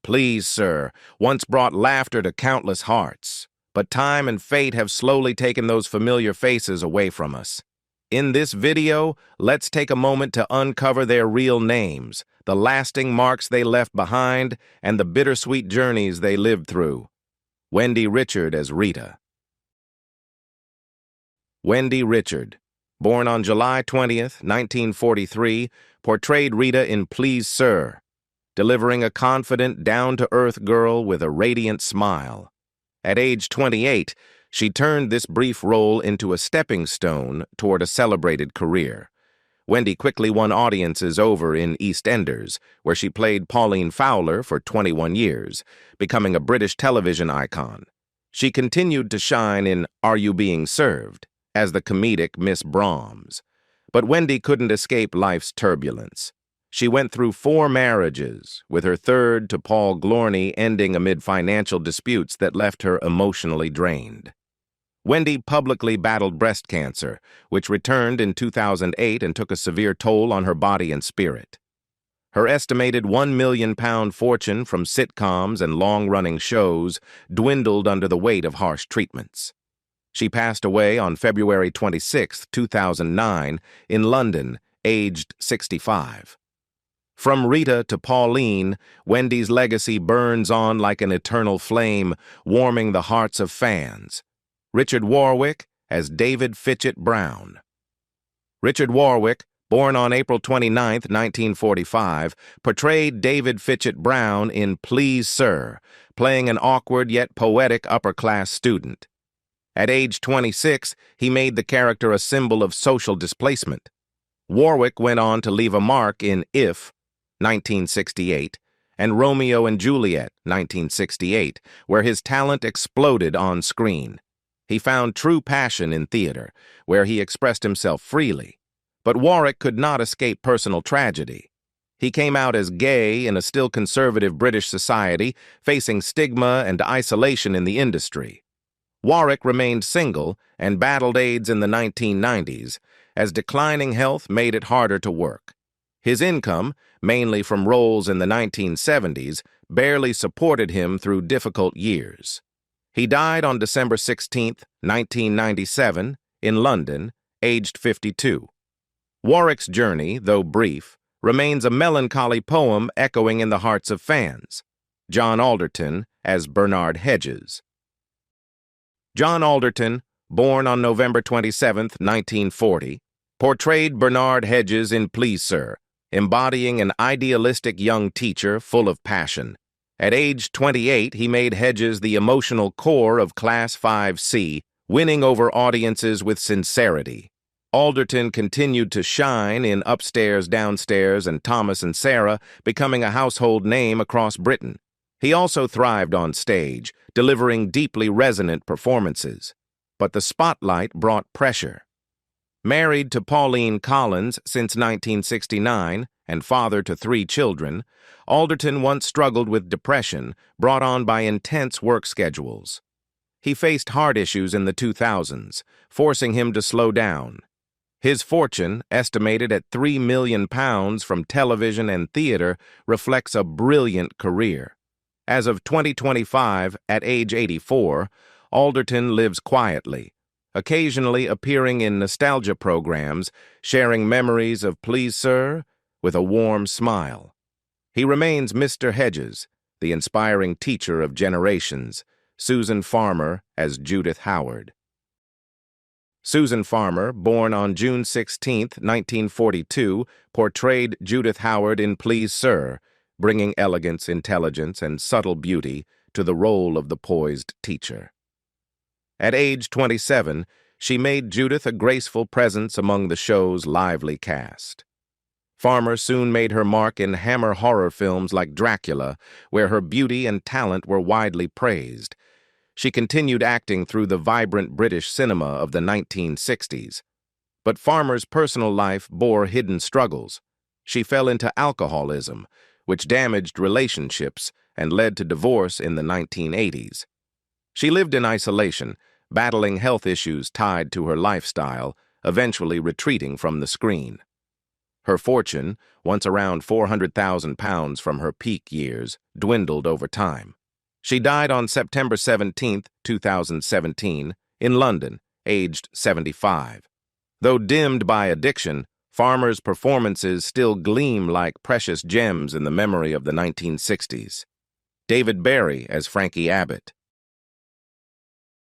Please, Sir, once brought laughter to countless hearts, but time and fate have slowly taken those familiar faces away from us. In this video, let's take a moment to uncover their real names, the lasting marks they left behind, and the bittersweet journeys they lived through. Wendy Richard as Rita. Wendy Richard, born on July 20th, 1943, portrayed Rita in Please, Sir, delivering a confident, down-to-earth girl with a radiant smile. At age 28, she turned this brief role into a stepping stone toward a celebrated career. Wendy quickly won audiences over in EastEnders, where she played Pauline Fowler for 21 years, becoming a British television icon. She continued to shine in Are You Being Served? As the comedic Miss Brahms. But Wendy couldn't escape life's turbulence. She went through 4 marriages, with her third to Paul Glorney ending amid financial disputes that left her emotionally drained. Wendy publicly battled breast cancer, which returned in 2008 and took a severe toll on her body and spirit. Her estimated £1 million fortune from sitcoms and long-running shows dwindled under the weight of harsh treatments. She passed away on February 26, 2009, in London, aged 65. From Rita to Pauline, Wendy's legacy burns on like an eternal flame, warming the hearts of fans. Richard Warwick as David Fitchet Brown. Richard Warwick, born on April 29, 1945, portrayed David Fitchet Brown in Please, Sir, playing an awkward yet poetic upper-class student. At age 26, he made the character a symbol of social displacement. Warwick went on to leave a mark in If, 1968, and Romeo and Juliet, 1968, where his talent exploded on screen. He found true passion in theater, where he expressed himself freely. But Warwick could not escape personal tragedy. He came out as gay in a still conservative British society, facing stigma and isolation in the industry. Warwick remained single and battled AIDS in the 1990s, as declining health made it harder to work. His income, mainly from roles in the 1970s, barely supported him through difficult years. He died on December 16, 1997, in London, aged 52. Warwick's journey, though brief, remains a melancholy poem echoing in the hearts of fans. John Alderton as Bernard Hedges. John Alderton, born on November 27, 1940, portrayed Bernard Hedges in Please, Sir, embodying an idealistic young teacher full of passion. At age 28, he made Hedges the emotional core of Class 5C, winning over audiences with sincerity. Alderton continued to shine in Upstairs, Downstairs, and Thomas and Sarah, becoming a household name across Britain. He also thrived on stage, delivering deeply resonant performances. But the spotlight brought pressure. Married to Pauline Collins since 1969 and father to 3 children, Alderton once struggled with depression brought on by intense work schedules. He faced heart issues in the 2000s, forcing him to slow down. His fortune, estimated at £3 million from television and theater, reflects a brilliant career. As of 2025, at age 84, Alderton lives quietly, occasionally appearing in nostalgia programs, sharing memories of Please, Sir, with a warm smile. He remains Mr. Hedges, the inspiring teacher of generations, Susan Farmer as Judith Howard. Susan Farmer, born on June 16, 1942, portrayed Judith Howard in Please, Sir, bringing elegance, intelligence, and subtle beauty to the role of the poised teacher. At age 27, she made Judith a graceful presence among the show's lively cast. Farmer soon made her mark in Hammer horror films like Dracula, where her beauty and talent were widely praised. She continued acting through the vibrant British cinema of the 1960s. But Farmer's personal life bore hidden struggles. She fell into alcoholism, which damaged relationships and led to divorce in the 1980s. She lived in isolation, battling health issues tied to her lifestyle, eventually retreating from the screen. Her fortune, once around £400,000 from her peak years, dwindled over time. She died on September 17, 2017, in London, aged 75. Though dimmed by addiction, Farmer's performances still gleam like precious gems in the memory of the 1960s. David Barry as Frankie Abbott.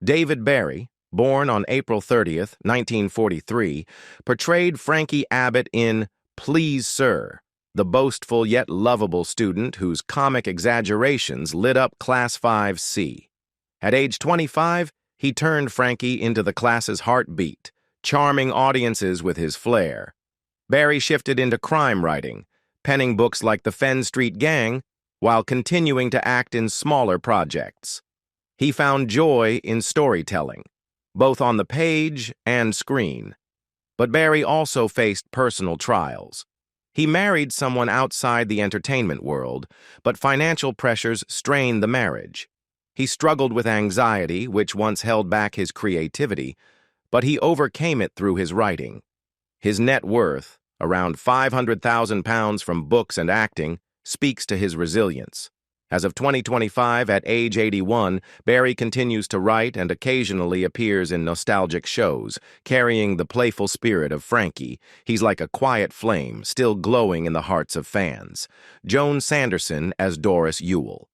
David Barry, born on April 30, 1943, portrayed Frankie Abbott in Please Sir, the boastful yet lovable student whose comic exaggerations lit up Class 5C. At age 25, he turned Frankie into the class's heartbeat, charming audiences with his flair. Barry shifted into crime writing, penning books like The Fen Street Gang, while continuing to act in smaller projects. He found joy in storytelling, both on the page and screen. But Barry also faced personal trials. He married someone outside the entertainment world, but financial pressures strained the marriage. He struggled with anxiety, which once held back his creativity, but he overcame it through his writing. His net worth, around £500,000 from books and acting, speaks to his resilience. As of 2025, at age 81, Barry continues to write and occasionally appears in nostalgic shows, carrying the playful spirit of Frankie. He's like a quiet flame, still glowing in the hearts of fans. Joan Sanderson as Doris Ewell.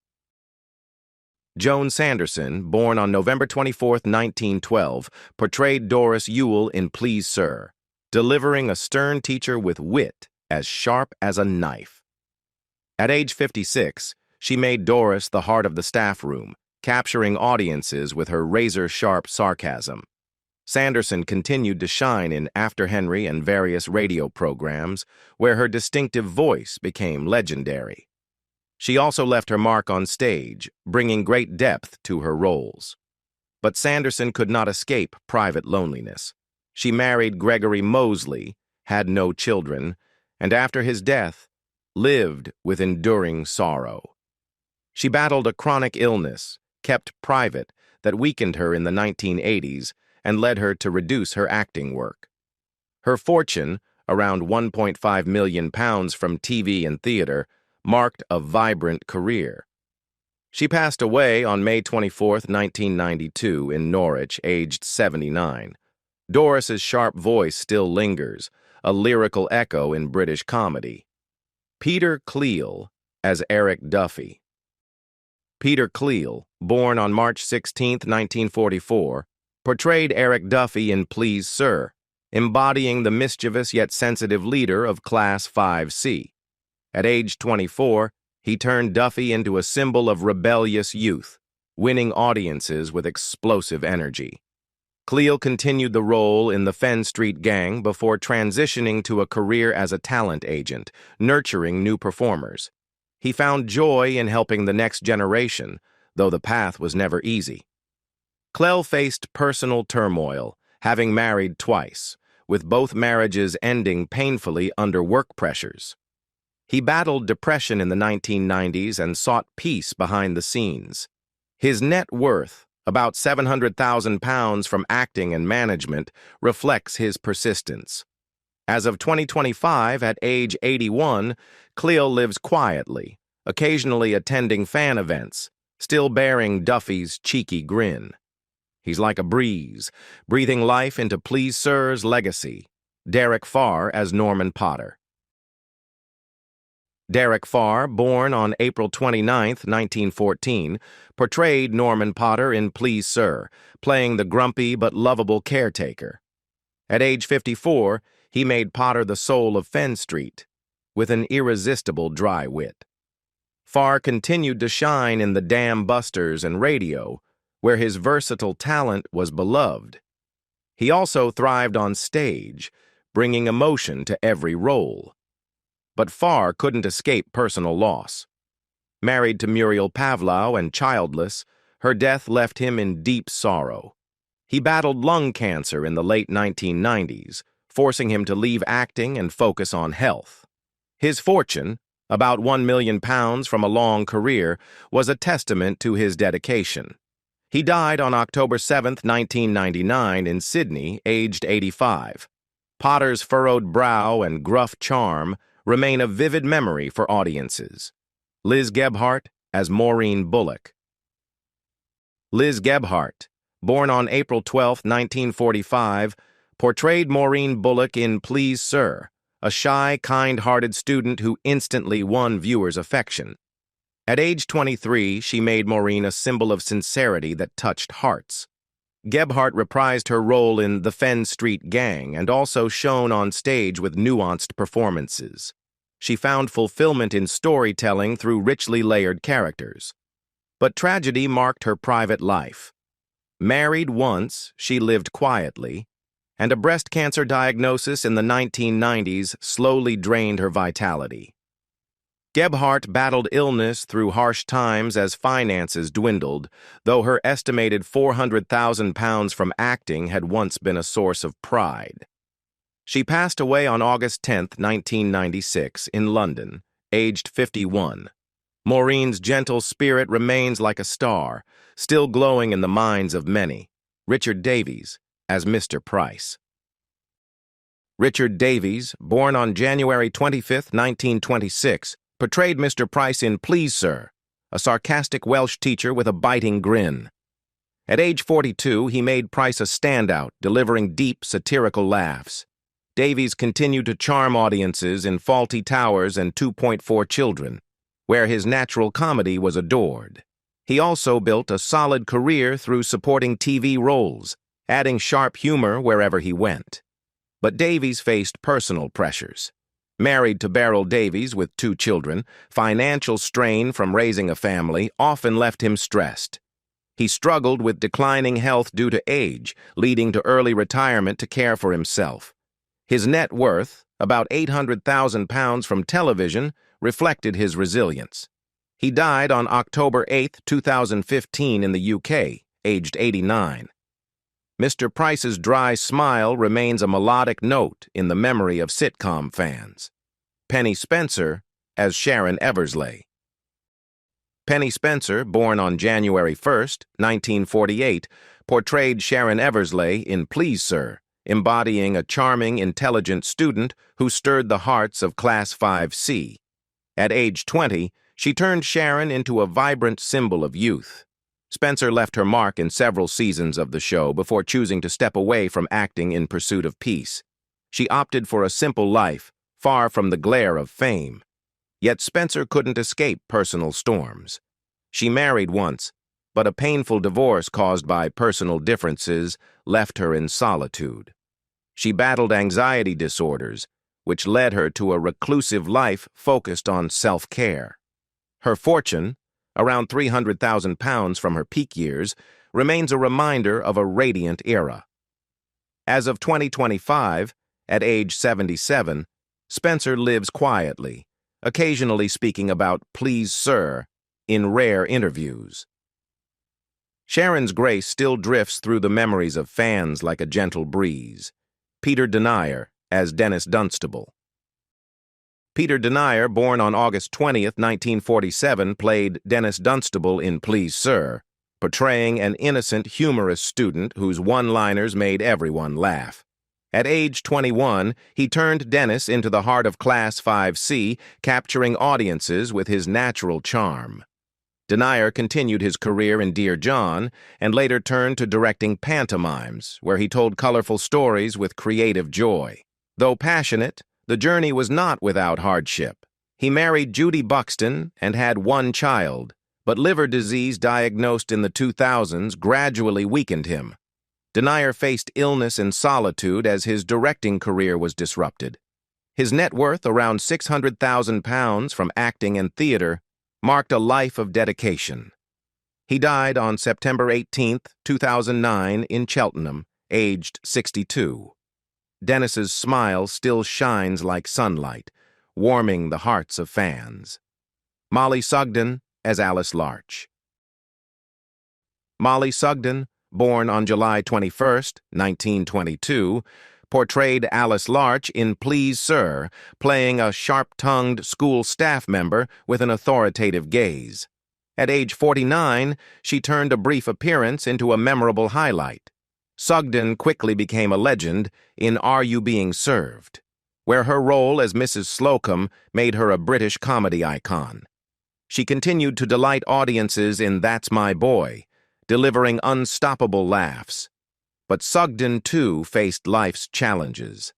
Joan Sanderson, born on November 24, 1912, portrayed Doris Ewell in Please Sir, delivering a stern teacher with wit as sharp as a knife. At age 56, she made Doris the heart of the staff room, capturing audiences with her razor-sharp sarcasm. Sanderson continued to shine in After Henry and various radio programs, where her distinctive voice became legendary. She also left her mark on stage, bringing great depth to her roles. But Sanderson could not escape private loneliness. She married Gregory Moseley, had no children, and after his death, lived with enduring sorrow. She battled a chronic illness, kept private, that weakened her in the 1980s and led her to reduce her acting work. Her fortune, around £1.5 million from TV and theater, marked a vibrant career. She passed away on May 24, 1992, in Norwich, aged 79. Doris's sharp voice still lingers, a lyrical echo in British comedy. Peter Cleall as Eric Duffy. Peter Cleall, born on March 16, 1944, portrayed Eric Duffy in Please Sir, embodying the mischievous yet sensitive leader of Class 5C. At age 24, he turned Duffy into a symbol of rebellious youth, winning audiences with explosive energy. Cleall continued the role in the Fen Street Gang before transitioning to a career as a talent agent, nurturing new performers. He found joy in helping the next generation, though the path was never easy. Cleall faced personal turmoil, having married twice, with both marriages ending painfully under work pressures. He battled depression in the 1990s and sought peace behind the scenes. His net worth, about £700,000 from acting and management, reflects his persistence. As of 2025, at age 81, Cleall lives quietly, occasionally attending fan events, still bearing Duffy's cheeky grin. He's like a breeze, breathing life into Please Sir's legacy. Derek Farre as Norman Potter. Derek Farre, born on April 29, 1914, portrayed Norman Potter in Please Sir, playing the grumpy but lovable caretaker. At age 54, he made Potter the soul of Fen Street, with an irresistible dry wit. Farre continued to shine in the Dam Busters and radio, where his versatile talent was beloved. He also thrived on stage, bringing emotion to every role. But Farre couldn't escape personal loss. Married to Muriel Pavlau and childless, her death left him in deep sorrow. He battled lung cancer in the late 1990s, forcing him to leave acting and focus on health. His fortune, about £1 million from a long career, was a testament to his dedication. He died on October 7, 1999, in Sydney, aged 85. Potter's furrowed brow and gruff charm remain a vivid memory for audiences. Liz Gebhart as Maureen Bulock. Liz Gebhart, born on April 12, 1945, portrayed Maureen Bulock in Please Sir, a shy, kind-hearted student who instantly won viewers' affection. At age 23, she made Maureen a symbol of sincerity that touched hearts. Gebhart reprised her role in The Fen Street Gang and also shone on stage with nuanced performances. She found fulfillment in storytelling through richly layered characters. But tragedy marked her private life. Married once, she lived quietly, and a breast cancer diagnosis in the 1990s slowly drained her vitality. Gebhart battled illness through harsh times as finances dwindled, though her estimated £400,000 from acting had once been a source of pride. She passed away on August 10, 1996, in London, aged 51. Maureen's gentle spirit remains like a star, still glowing in the minds of many. Richard Davies as Mr. Price. Richard Davies, born on January 25, 1926, portrayed Mr. Price in Please Sir, a sarcastic Welsh teacher with a biting grin. At age 42, he made Price a standout, delivering deep, satirical laughs. Davies continued to charm audiences in Fawlty Towers and 2.4 Children, where his natural comedy was adored. He also built a solid career through supporting TV roles, adding sharp humor wherever he went. But Davies faced personal pressures. Married to Beryl Davies with 2 children, financial strain from raising a family often left him stressed. He struggled with declining health due to age, leading to early retirement to care for himself. His net worth, about £800,000 from television, reflected his resilience. He died on October 8, 2015 in the UK, aged 89. Mr. Price's dry smile remains a melodic note in the memory of sitcom fans. Penny Spencer as Sharon Everslay. Penny Spencer, born on January 1, 1948, portrayed Sharon Everslay in Please Sir, embodying a charming, intelligent student who stirred the hearts of Class 5C. At age 20, she turned Sharon into a vibrant symbol of youth. Spencer left her mark in several seasons of the show before choosing to step away from acting in pursuit of peace. She opted for a simple life, far from the glare of fame. Yet Spencer couldn't escape personal storms. She married once, but a painful divorce caused by personal differences left her in solitude. She battled anxiety disorders, which led her to a reclusive life focused on self-care. Her fortune, around £300,000 from her peak years, remains a reminder of a radiant era. As of 2025, at age 77, Spencer lives quietly, occasionally speaking about Please Sir in rare interviews. Sharon's grace still drifts through the memories of fans like a gentle breeze. Peter Denier as Dennis Dunstable. Peter Denier, born on August 20, 1947, played Dennis Dunstable in Please Sir, portraying an innocent, humorous student whose one-liners made everyone laugh. At age 21, he turned Dennis into the heart of Class 5C, capturing audiences with his natural charm. Denier continued his career in Dear John and later turned to directing pantomimes, where he told colorful stories with creative joy. Though passionate, the journey was not without hardship. He married Judy Buxton and had 1 child, but liver disease diagnosed in the 2000s gradually weakened him. Denier faced illness and solitude as his directing career was disrupted. His net worth, around £600,000 from acting and theater, marked a life of dedication. He died on September 18, 2009, in Cheltenham, aged 62. Dennis's smile still shines like sunlight, warming the hearts of fans. Molly Sugdan as Alice Larch. Molly Sugdan, born on July 21, 1922, portrayed Alice Larch in Please Sir, playing a sharp-tongued school staff member with an authoritative gaze. At age 49, she turned a brief appearance into a memorable highlight. Sugdan quickly became a legend in Are You Being Served, where her role as Mrs. Slocum made her a British comedy icon. She continued to delight audiences in That's My Boy, delivering unstoppable laughs. But Sugdan, too, faced life's challenges.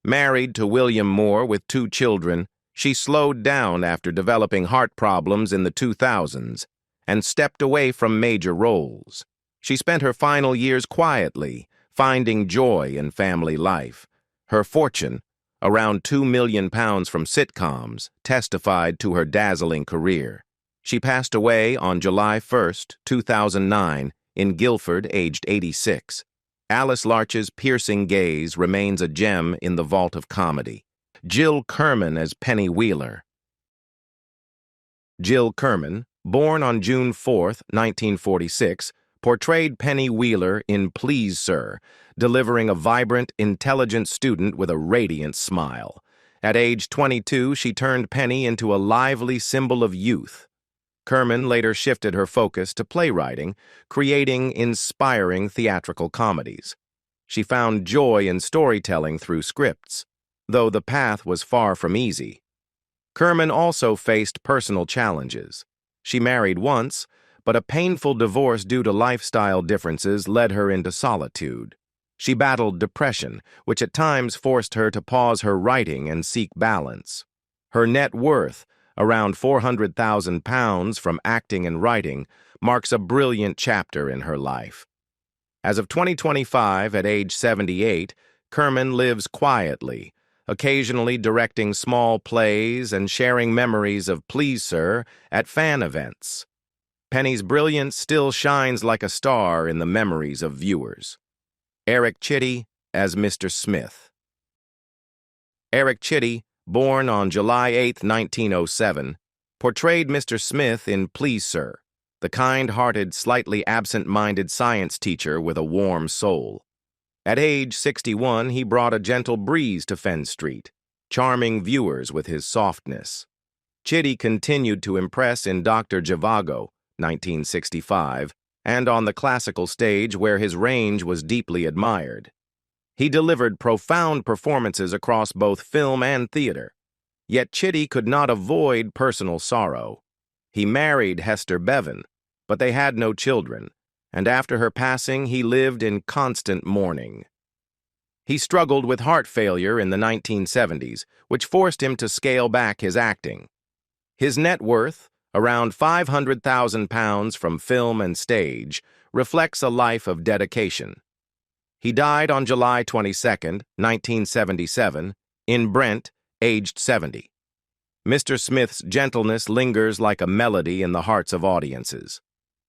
Married to William Moore with 2 children, she slowed down after developing heart problems in the 2000s and stepped away from major roles. She spent her final years quietly, finding joy in family life. Her fortune, around £2 million from sitcoms, testified to her dazzling career. She passed away on July 1, 2009, in Guildford, aged 86. Alice Larch's piercing gaze remains a gem in the vault of comedy. Jill Kerman as Penny Wheeler. Jill Kerman, born on June 4, 1946, portrayed Penny Wheeler in Please Sir, delivering a vibrant, intelligent student with a radiant smile. At age 22, she turned Penny into a lively symbol of youth. Kerman later shifted her focus to playwriting, creating inspiring theatrical comedies. She found joy in storytelling through scripts, though the path was far from easy. Kerman also faced personal challenges. She married once, but a painful divorce due to lifestyle differences led her into solitude. She battled depression, which at times forced her to pause her writing and seek balance. Her net worth, around £400,000 from acting and writing, marks a brilliant chapter in her life. As of 2025, at age 78, Kerman lives quietly, occasionally directing small plays and sharing memories of Please Sir at fan events. Penny's brilliance still shines like a star in the memories of viewers. Eric Chitty as Mr. Smith. Eric Chitty, born on July 8, 1907, portrayed Mr. Smith in Please Sir, the kind-hearted, slightly absent-minded science teacher with a warm soul. At age 61, he brought a gentle breeze to Fenn Street, charming viewers with his softness. Chitty continued to impress in Dr. Zhivago, 1965, and on the classical stage where his range was deeply admired. He delivered profound performances across both film and theater. Yet Chitty could not avoid personal sorrow. He married Hester Bevan, but they had no children, and after her passing he lived in constant mourning. He struggled with heart failure in the 1970s, which forced him to scale back his acting. His net worth, around £500,000 from film and stage, reflects a life of dedication. He died on July 22, 1977, in Brent, aged 70. Mr. Smith's gentleness lingers like a melody in the hearts of audiences.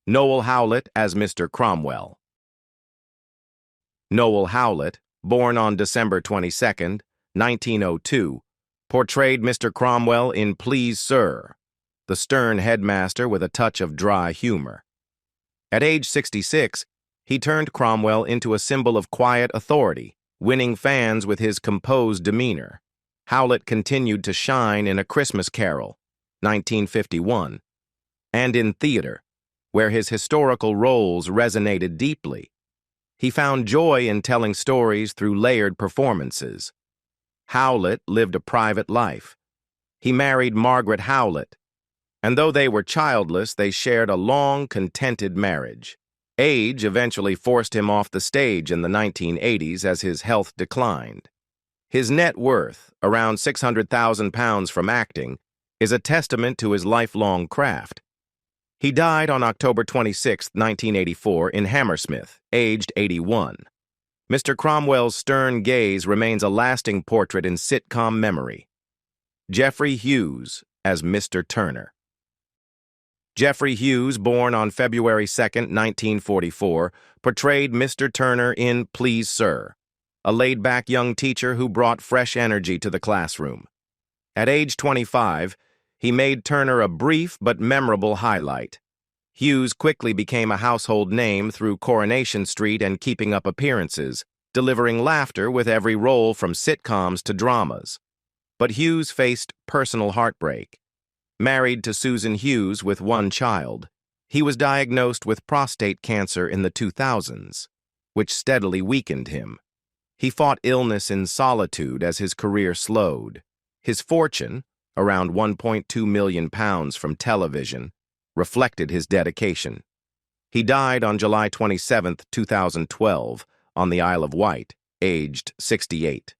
Noel Howlett as Mr. Cromwell. Noel Howlett, born on December 22, 1902, portrayed Mr. Cromwell in Please Sir, the stern headmaster with a touch of dry humor. At age 66, he turned Cromwell into a symbol of quiet authority, winning fans with his composed demeanor. Howlett continued to shine in A Christmas Carol, 1951, and in theater, where his historical roles resonated deeply. He found joy in telling stories through layered performances. Howlett lived a private life. He married Margaret Howlett, and though they were childless, they shared a long, contented marriage. Age eventually forced him off the stage in the 1980s as his health declined. His net worth, around £600,000 from acting, is a testament to his lifelong craft. He died on October 26, 1984, in Hammersmith, aged 81. Mr. Cromwell's stern gaze remains a lasting portrait in sitcom memory. Geoffrey Hughes as Mr. Turner. Geoffrey Hughes, born on February 2, 1944, portrayed Mr. Turner in Please Sir, a laid-back young teacher who brought fresh energy to the classroom. At age 25, he made Turner a brief but memorable highlight. Hughes quickly became a household name through Coronation Street and Keeping Up Appearances, delivering laughter with every role from sitcoms to dramas. But Hughes faced personal heartbreak. Married to Susan Hughes with one child, he was diagnosed with prostate cancer in the 2000s. which steadily weakened him. He fought illness in solitude as his career slowed. His fortune, around £1.2 million from television, reflected his dedication. He died on July 27, 2012, on the Isle of Wight, aged 68.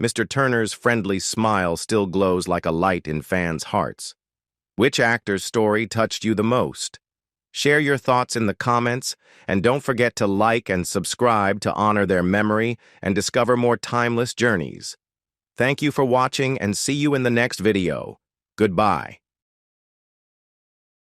Mr. Turner's friendly smile still glows like a light in fans' hearts. Which actor's story touched you the most? Share your thoughts in the comments, and don't forget to like and subscribe to honor their memory and discover more timeless journeys. Thank you for watching, and see you in the next video. Goodbye.